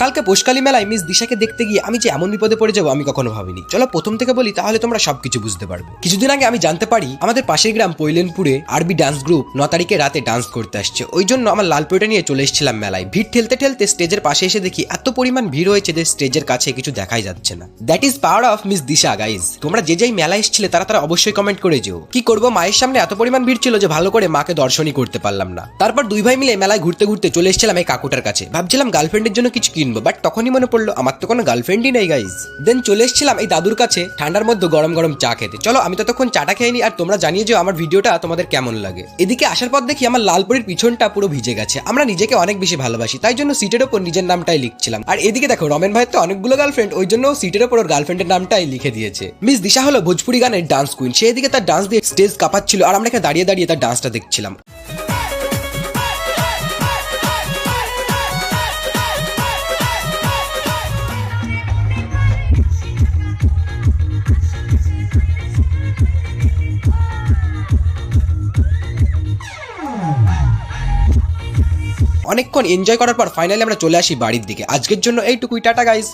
কালকে পোষকালী মেলায় মিস দিশাকে দেখতে গিয়ে আমি যে এমন বিপদে পড়ে যাবো আমি কখনো ভাবিনি। চলো প্রথম থেকে বলি, তাহলে তোমরা সবকিছু বুঝতে পারবে। কিছুদিন আগে আমি জানতে পারি আমাদের পাশের গ্রাম পৈলেনপুরে আরবি ডান্স গ্রুপ 9 তারিখে রাতে ডান্স করতে আসছে। ওই জন্য আমার লালপুরিটা নিয়ে চলে এসেছিলাম মেলায়। ভিড় ঠেলতে ঠেলতে স্টেজের পাশে এসে দেখি এত পরিমাণ ভিড় হয়েছে যে স্টেজের কাছে কিছু দেখাই যাচ্ছে না। That is power of miss Disha guys. তোমরা যে যেই মেলায় এসেছিলে তারা অবশ্যই কমেন্ট করে যেও। কি করবো, মায়ের সামনে এত পরিমাণ ভিড় ছিল যে ভালো করে মাকে দর্শনই করতে পারলাম না। তারপর দুই ভাই মিলে মেলায় ঘুরতে ঘুরতে চলে এসেছিলাম এই কাকুটার কাছে। ভাবছিলাম গার্লফ্রেন্ডের জন্য কিছু কিনবো, বাট তখনই মনে পড়লো আমার তো কোনো গার্লফ্রেন্ডই নেই গাইজ। দেন চলে এসেছিলাম এই দাদুর কাছে ঠান্ডার মধ্যে গরম গরম চা খেতে। চলো আমি ততক্ষণ চাটা খেয়ে নিই, আর তোমরা জানিয়ে যে আমার ভিডিওটা তোমাদের কেমন লাগে। এদিকে আসার পর দেখি আমার লালপুরির পিছনটা পুরো ভিজে গেছে। আমরা নিজেকে অনেক বেশি ভালোবাসি, তাই জন্য সিটের ওপর নিজের নামটাই লিখছিলাম। আর এদিকে দেখো রমেন ভাইয়ের তো অনেকগুলো গার্লফ্রেন্ড, ওই জন্য সিটের ওপর ওর গার্লফ্রেন্ডের নামটাই লিখে দিয়েছে। মিস দিশা হলো ভোজপুরি গানের ডান্স কুইন। সে এদিকে তার ডান্স দিয়ে স্টেজ কাঁপাচ্ছিল, আর আমরা এখানে দাঁড়িয়ে দাঁড়িয়ে তার ডান্সটা দেখছিলাম। অনেকক্ষণ এনজয় করার পর ফাইনালি আমরা চলে আসি বাড়ির দিকে। আজকের জন্য এইটুকুই, টাটা গাইস।